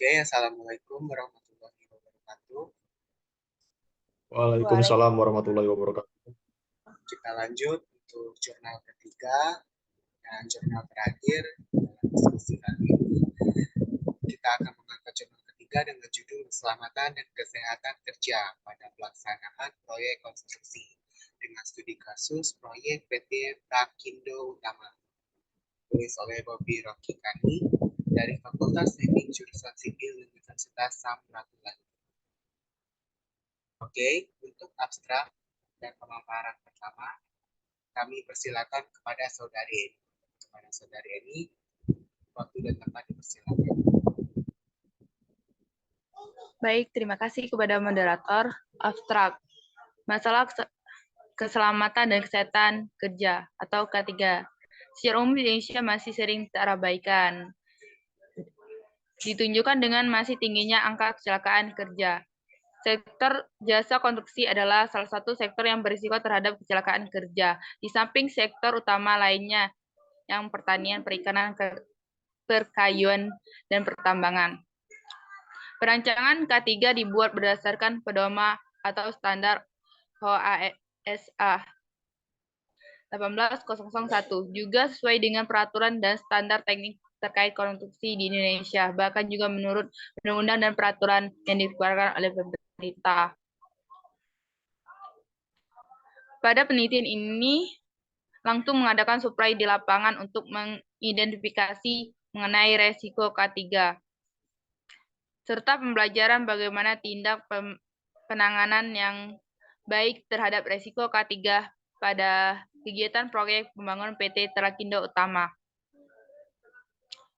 Oke, Assalamualaikum warahmatullahi wabarakatuh. Waalaikumsalam warahmatullahi wabarakatuh. Kita lanjut untuk jurnal ketiga dan jurnal terakhir dalam diskusi kali ini. Kita akan mengangkat jurnal ketiga dengan judul Keselamatan dan Kesehatan Kerja pada Pelaksanaan Proyek Konstruksi dengan studi kasus proyek PT Prakindo Utama. Tulis oleh Bobi Rocky Kani dari Fakultas Teknik Jurusan Sipil Universitas Samratulangi. Oke, untuk abstrak dan pemaparan pertama, kami persilakan kepada saudari Eni. Kepada saudari Eni, waktu dan tempat dipersilakan. Baik, terima kasih kepada moderator. Abstrak, masalah keselamatan dan kesehatan kerja atau K3. Secara umum di Indonesia masih sering terabaikan. Ditunjukkan dengan masih tingginya angka kecelakaan kerja. Sektor jasa konstruksi adalah salah satu sektor yang berisiko terhadap kecelakaan kerja. Di samping sektor utama lainnya, yang pertanian, perikanan, perkayuan, dan pertambangan. Perancangan K3 dibuat berdasarkan pedoman atau standar OASA 18001, juga sesuai dengan peraturan dan standar teknik terkait konstruksi di Indonesia, bahkan juga menurut undang-undang dan peraturan yang dikeluarkan oleh pemerintah. Pada penelitian ini, langsung mengadakan survei di lapangan untuk mengidentifikasi mengenai resiko K3, serta pembelajaran bagaimana tindak penanganan yang baik terhadap resiko K3 pada kegiatan proyek pembangunan PT Trakindo Utama.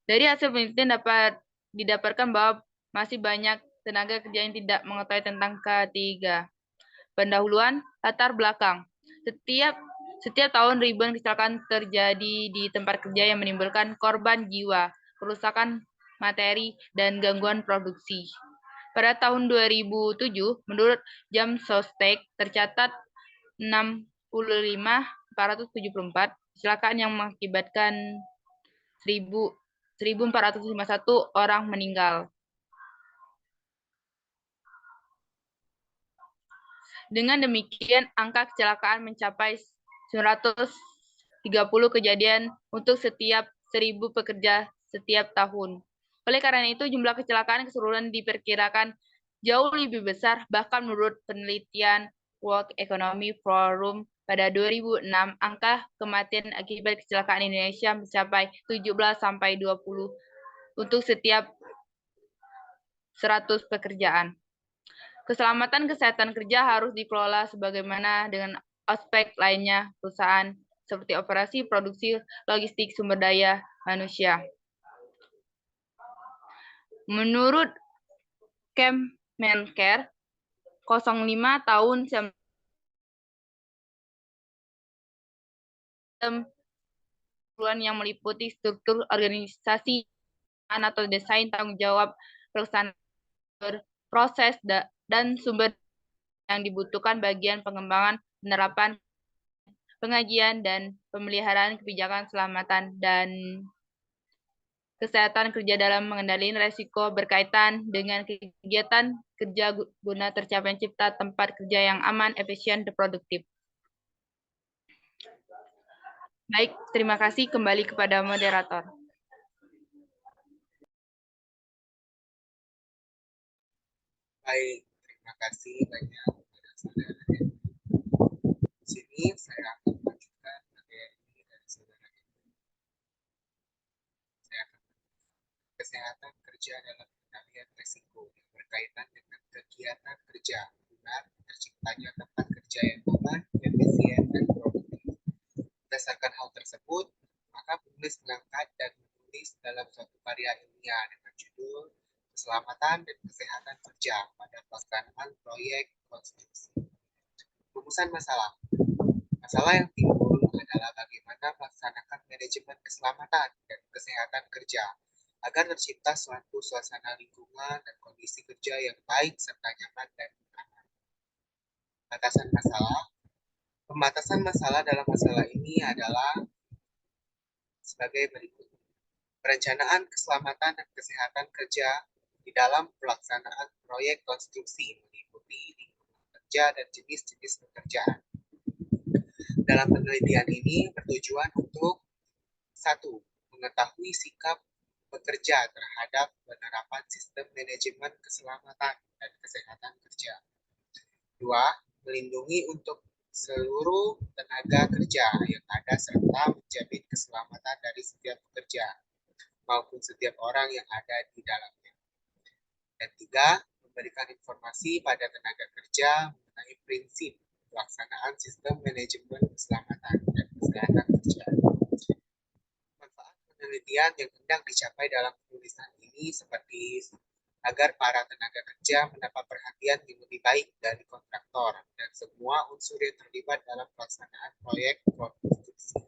Dari hasil penelitian dapat didapatkan bahwa masih banyak tenaga kerja yang tidak mengetahui tentang K3. Pendahuluan latar belakang. Setiap tahun ribuan kecelakaan terjadi di tempat kerja yang menimbulkan korban jiwa, kerusakan materi, dan gangguan produksi. Pada tahun 2007, menurut Jam Sostek, tercatat 65.474 kecelakaan yang mengakibatkan 1.451 orang meninggal. Dengan demikian, angka kecelakaan mencapai 930 kejadian untuk setiap 1.000 pekerja setiap tahun. Oleh karena itu, jumlah kecelakaan keseluruhan diperkirakan jauh lebih besar, bahkan menurut penelitian World Economic Forum pada 2006, angka kematian akibat kecelakaan Indonesia mencapai 17-20 untuk setiap 100 pekerjaan. Keselamatan kesehatan kerja harus dikelola sebagaimana dengan aspek lainnya perusahaan, seperti operasi, produksi, logistik, sumber daya manusia. Menurut Kemenkes 05 tahun yang meliputi struktur organisasi atau desain tanggung jawab pelaksanaan proses dan sumber yang dibutuhkan bagian pengembangan, penerapan, pengajian, dan pemeliharaan kebijakan keselamatan dan kesehatan kerja dalam mengendalikan resiko berkaitan dengan kegiatan kerja guna tercapai cipta tempat kerja yang aman, efisien, dan produktif. Baik, terima kasih. Kembali kepada moderator. Baik, terima kasih banyak kepada saudara Eni. Di sini saya akan melanjutkan materi dari saudara Eni. Saya akan kesehatan kerja dalam pengendalian risiko yang berkaitan dengan kegiatan kerja guna terciptanya tempat kerja yang aman, efisien, dan produktif. Berdasarkan hal tersebut, maka penulis mengangkat dan menulis dalam suatu karya ilmiah dengan judul Keselamatan dan Kesehatan Kerja pada Pelaksanaan Proyek Konstruksi. Rumusan masalah. Masalah yang timbul adalah bagaimana melaksanakan manajemen keselamatan dan kesehatan kerja agar tercipta suatu suasana lingkungan dan kondisi kerja yang baik serta nyaman dan aman. Batasan masalah. Pembatasan masalah dalam masalah ini adalah sebagai berikut. Perencanaan keselamatan dan kesehatan kerja di dalam pelaksanaan proyek konstruksi meliputi lingkungan kerja dan jenis-jenis pekerjaan. Dalam penelitian ini bertujuan untuk satu, mengetahui sikap pekerja terhadap penerapan sistem manajemen keselamatan dan kesehatan kerja. Dua, melindungi untuk seluruh tenaga kerja yang ada serta menjamin keselamatan dari setiap pekerja maupun setiap orang yang ada di dalamnya. Dan tiga, memberikan informasi pada tenaga kerja mengenai prinsip pelaksanaan sistem manajemen keselamatan dan kesehatan kerja. Manfaat penelitian yang hendak dicapai dalam penulisan ini seperti agar para tenaga kerja mendapat perhatian yang lebih baik dari kontraktor dan semua unsur yang terlibat dalam pelaksanaan proyek konstruksi.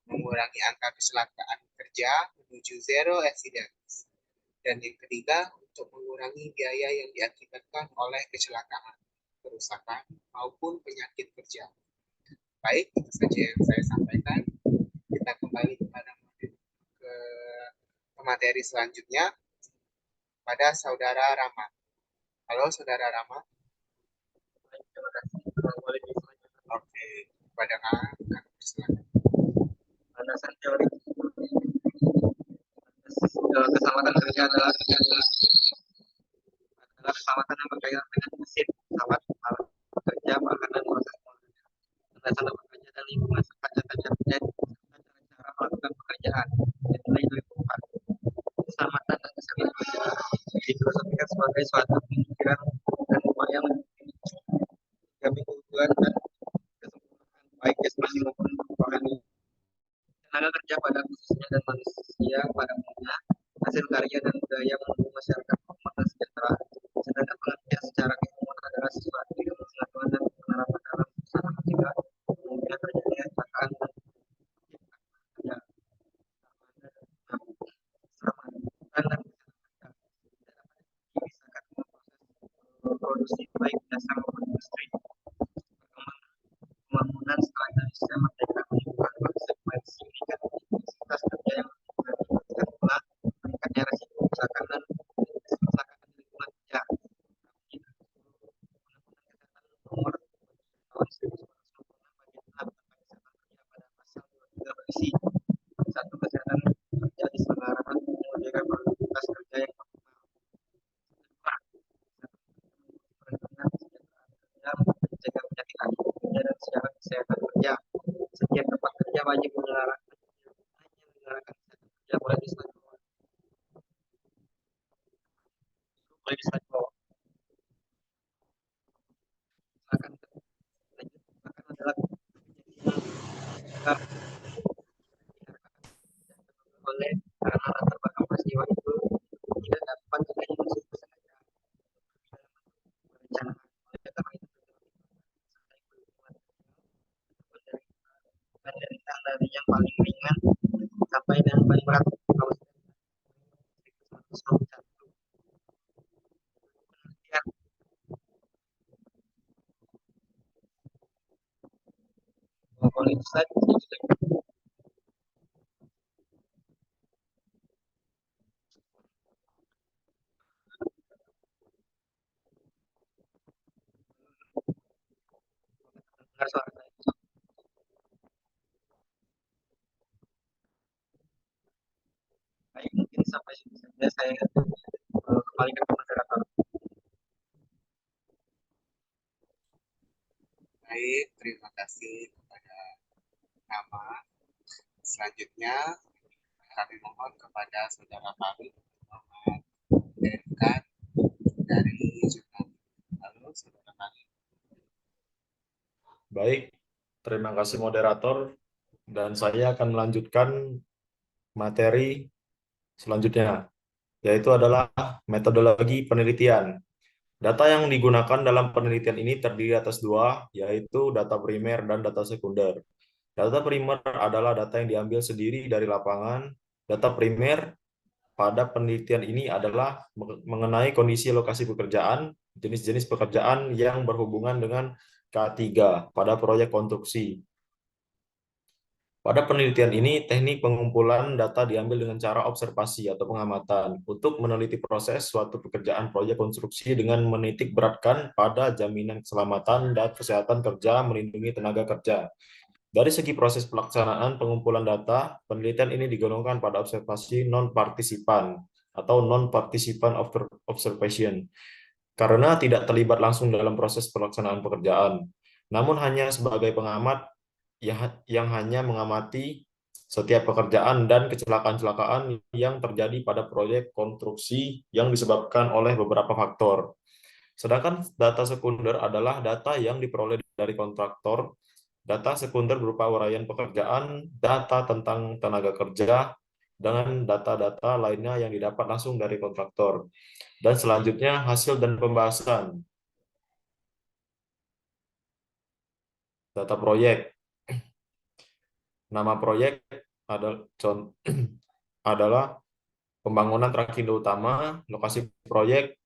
Mengurangi angka kecelakaan kerja menuju zero accidents. Dan yang ketiga, untuk mengurangi biaya yang diakibatkan oleh kecelakaan, kerusakan, maupun penyakit kerja. Baik, itu saja yang saya sampaikan. Kita kembali kepada materi selanjutnya pada Saudara Rama. Halo, Saudara Rama. Terima kasih. Oke, kepada Kak, silakan. Landasan teori keselamatan kerja adalah keselamatan yang berkaitan dengan mesin, pesawat, alat bekerja, bahan dan proses pengolahan. Landasan bekerja dan lingkungan serta cara kerja serta cara melakukan pekerjaan. Nilai 24. Keselamatan dan kesehatan kerja difilosofikan sebagai suatu pemikiran dan upaya menjamin keutuhan dan kesempurnaan baik jasmani maupun rohani tenaga kerja pada khususnya dan manusia pada umumnya, hasil karya dan budaya mendukung masyarakat makmur dan sejahtera. Sedangkan pengertian secara keilmuan adalah sesuatu yang pengetahuan dan penerapan dalam usaha mencegah kemungkinan terjadinya kecelakaan dan kerja. Keselamatan dan kesehatan kerja tidak dapat dipisahkan dengan proses produksi baik dasar maupun industri. Pembangunan setelah Indonesia merdeka menunjukkan konsekuensi meningkat intensitas kerja yang mengakibatkan pula meningkatnya resiko kecelakaan dan kecelakaan di lingkungan kerja. Undang-Undang Kesehatan Nomor Tahun 1996 bagian 6 tentang kesehatan kerja pada pasal 23 berisi 1. Kesehatan kerja diselenggarakan mewujudkan produktivitas kerja yang optimal. 2. Perlindungan kesejahteraan kerja mencegah penyakit akibat kerja dan syarat kesehatan kerja. Setiap tempat kerja wajib menyelenggarakan kesehatan kerja mulai di slide bawah. Silakan adalah oleh karena latar belakang peristiwa itu tidak dapat terjadi unsur kesengajaan perencanaan. Oleh karena itu penderitaan dari yang paling ringan sampai yang paling berat. Boleh slide. Dengar suara saya. Baik, mungkin sampai sini saja saya kembalikan ke moderator. Baik, terima kasih kepada Rama. Selanjutnya, kami mohon kepada Saudara Farid menyampaikan dari jurnal. Halo, Saudara Farid. Baik, terima kasih moderator. Dan saya akan melanjutkan materi selanjutnya, yaitu adalah metodologi penelitian. Data yang digunakan dalam penelitian ini terdiri atas dua, yaitu data primer dan data sekunder. Data primer adalah data yang diambil sendiri dari lapangan. Data primer pada penelitian ini adalah mengenai kondisi lokasi pekerjaan, jenis-jenis pekerjaan yang berhubungan dengan K3 pada proyek konstruksi. Pada penelitian ini, teknik pengumpulan data diambil dengan cara observasi atau pengamatan untuk meneliti proses suatu pekerjaan proyek konstruksi dengan menitik beratkan pada jaminan keselamatan dan kesehatan kerja, melindungi tenaga kerja. Dari segi proses pelaksanaan pengumpulan data, penelitian ini digolongkan pada observasi non-partisipan atau non-participant observation karena tidak terlibat langsung dalam proses pelaksanaan pekerjaan, namun hanya sebagai pengamat yang hanya mengamati setiap pekerjaan dan kecelakaan-kecelakaan yang terjadi pada proyek konstruksi yang disebabkan oleh beberapa faktor. Sedangkan data sekunder adalah data yang diperoleh dari kontraktor. Data sekunder berupa uraian pekerjaan, data tentang tenaga kerja, dengan data-data lainnya yang didapat langsung dari kontraktor. Dan selanjutnya hasil dan pembahasan data proyek. Nama proyek adalah pembangunan Trakindo Utama, lokasi proyek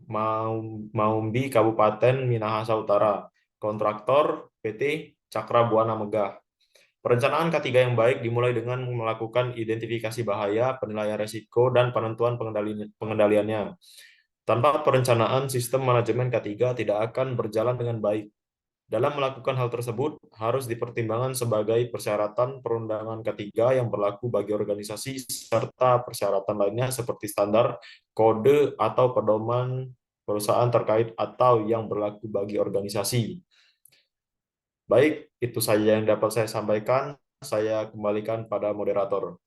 Maumbi, Kabupaten Minahasa Utara. Kontraktor PT Cakra Buana Megah. Perencanaan K3 yang baik dimulai dengan melakukan identifikasi bahaya, penilaian risiko, dan penentuan pengendaliannya. Tanpa perencanaan, sistem manajemen K3 tidak akan berjalan dengan baik. Dalam melakukan hal tersebut, harus dipertimbangkan sebagai persyaratan perundangan K3 yang berlaku bagi organisasi serta persyaratan lainnya seperti standar, kode, atau pedoman perusahaan terkait atau yang berlaku bagi organisasi. Baik, itu saja yang dapat saya sampaikan. Saya kembalikan pada moderator.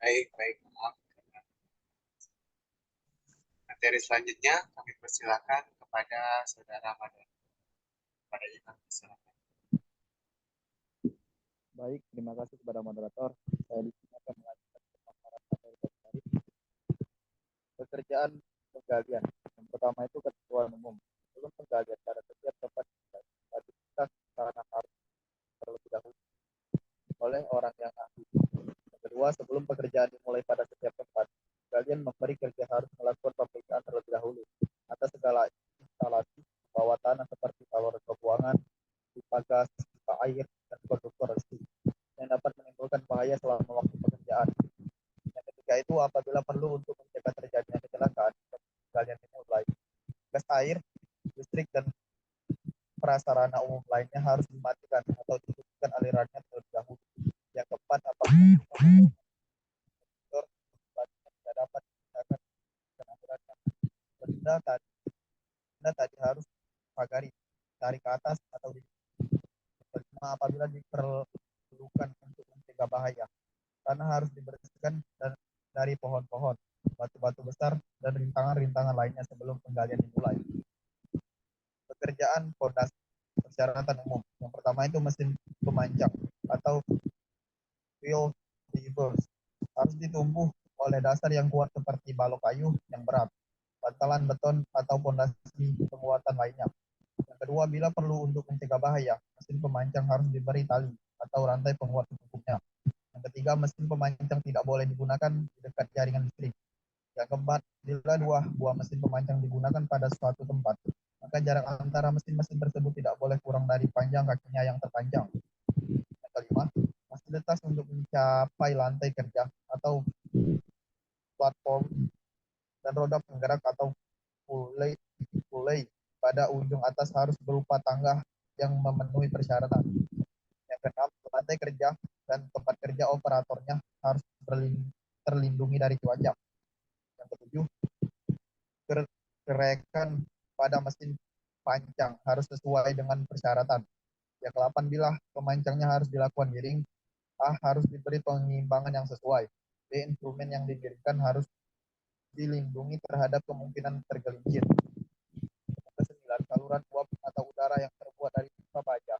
Baik, baik. Maaf. Materi selanjutnya kami persilakan kepada Saudara Madan. Pada kami persilakan. Baik, terima kasih kepada moderator. Saya di sini akan melanjutkan pemaparan materi dari pekerjaan penggalian. Yang pertama itu ketentuan umum. Sebelum penggalian pada setiap tempat kita sarana harus terlebih dahulu oleh orang yang ahli. Yang kedua, sebelum pekerjaan dimulai pada setiap tempat, kalian memberi kerja harus melakukan pemeriksaan terlebih dahulu atas segala instalasi bawah tanah seperti saluran pembuangan, pipa gas, pipa air, dan konduktor listrik yang dapat menimbulkan bahaya selama waktu pekerjaan. Yang ketiga itu apabila perlu untuk mencegah terjadinya kecelakaan, kalian dimulai. Gas air, listrik, dan prasarana umum lainnya harus dimatikan atau dihentikan alirannya terlebih dahulu. Yang keempat, apabila tidak dapat digunakan alirannya, benda tadi harus pagari, tarik ke atas atau di apabila diperlukan untuk mencegah bahaya, karena harus dibersihkan dari pohon-pohon, batu-batu besar, dan rintangan-rintangan lainnya sebelum penggalian dimulai. Pekerjaan fondasi, persyaratan umum. Yang pertama itu mesin pemanjang atau wheel reverse. Harus ditumbuh oleh dasar yang kuat seperti balok kayu yang berat, bantalan beton, atau fondasi penguatan lainnya. Yang kedua, bila perlu untuk mencegah bahaya, mesin pemanjang harus diberi tali atau rantai penguat secukupnya. Yang ketiga, mesin pemanjang tidak boleh digunakan di dekat jaringan listrik. Yang keempat, bila dua buah mesin pemanjang digunakan pada suatu tempat, maka jarak antara mesin-mesin tersebut tidak boleh kurang dari panjang kakinya yang terpanjang. Yang kelima, fasilitas untuk mencapai lantai kerja atau platform dan roda penggerak atau pulley pada ujung atas harus berupa tangga yang memenuhi persyaratan. Yang keenam, lantai kerja dan tempat kerja operatornya harus terlindungi dari cuaca. Yang ketujuh, kerekan pada mesin pancang harus sesuai dengan persyaratan. Yang ke-8, bila pemancangnya harus dilakukan miring, A harus diberi pengeimbangan yang sesuai. B, instrumen yang didirikan harus dilindungi terhadap kemungkinan tergelincir. Yang ke-9, saluran uap atau udara yang terbuat dari pipa baja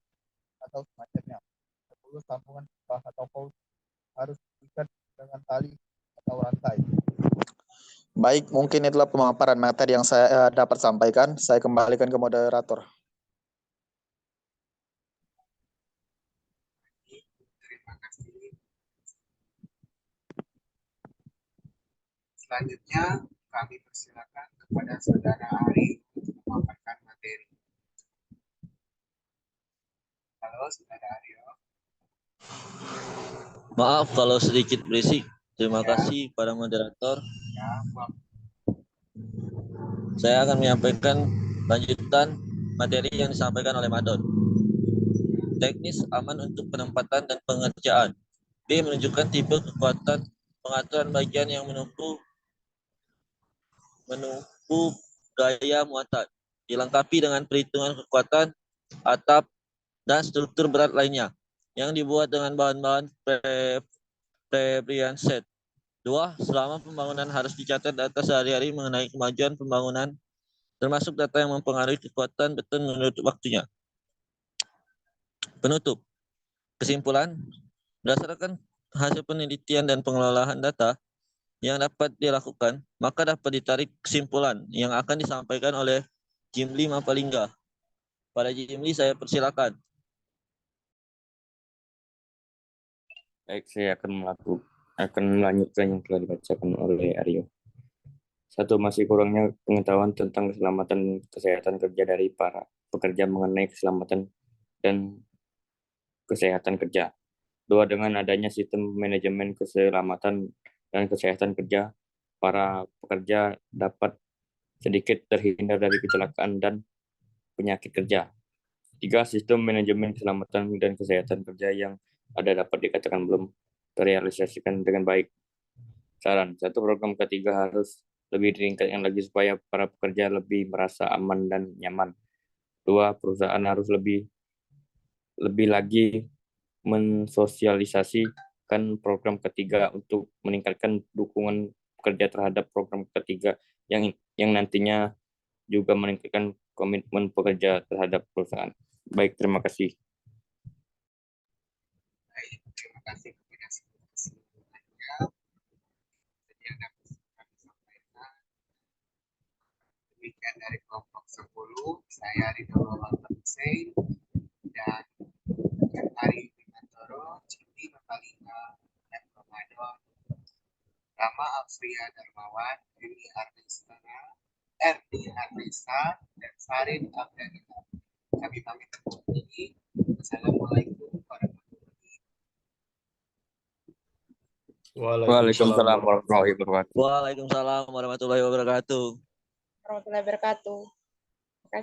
atau semacamnya. 10, sambungan pipa atau hose harus diikat dengan tali Baik, mungkin itulah pemaparan materi yang saya dapat sampaikan. Saya kembalikan ke moderator. Terima kasih. Selanjutnya, kami persilakan kepada Saudara Ari untuk memaparkan materi. Halo, Saudara Aryo. Maaf kalau sedikit berisik. Terima Ya. kasih pada moderator. Ya, Bapak. Saya akan menyampaikan lanjutan materi yang disampaikan oleh Madon. Teknis aman untuk penempatan dan pengerjaan. B. Menunjukkan tipe kekuatan pengaturan bagian yang menumpu gaya muatan. Dilengkapi dengan perhitungan kekuatan, atap, dan struktur berat lainnya yang dibuat dengan bahan-bahan prebrian set. 2. Selama pembangunan harus dicatat data sehari-hari mengenai kemajuan pembangunan, termasuk data yang mempengaruhi kekuatan beton menurut waktunya. Penutup. Kesimpulan, berdasarkan hasil penelitian dan pengelolaan data yang dapat dilakukan, maka dapat ditarik kesimpulan yang akan disampaikan oleh Jimli Mapalingga. Pada Jimli, saya persilakan. Baik, saya akan melanjutkan yang telah dibacakan oleh Aryo. 1. Masih kurangnya pengetahuan tentang keselamatan kesehatan kerja dari para pekerja mengenai keselamatan dan kesehatan kerja. 2. Dengan adanya sistem manajemen keselamatan dan kesehatan kerja, para pekerja dapat sedikit terhindar dari kecelakaan dan penyakit kerja. 3. Sistem manajemen keselamatan dan kesehatan kerja yang ada dapat dikatakan belum terrealisasikan dengan baik. Saran, 1. Program ketiga harus lebih ditingkatkan lagi supaya para pekerja lebih merasa aman dan nyaman. 2. Perusahaan harus lebih lagi mensosialisasikan program ketiga untuk meningkatkan dukungan pekerja terhadap program ketiga yang nantinya juga meningkatkan komitmen pekerja terhadap perusahaan. Baik, terima kasih. Baik, terima kasih kepada semuanya. Jadi yang dapat kami sampaikan. Demikian dari kelompok 10, saya Ridho Lawal Hussein dan Ari Bimantoro, Cindi Mapalingga, dan Ramadan, Rama Afria Darmawan, Erni Arnesa, dan Farid Abdanillah. Kami pamit untuk ini. Wassalamualaikum warahmatullahi wabarakatuh. Waalaikumsalam warahmatullahi wabarakatuh. Waalaikumsalam warahmatullahi wabarakatuh. Warahmatullahi wabarakatuh.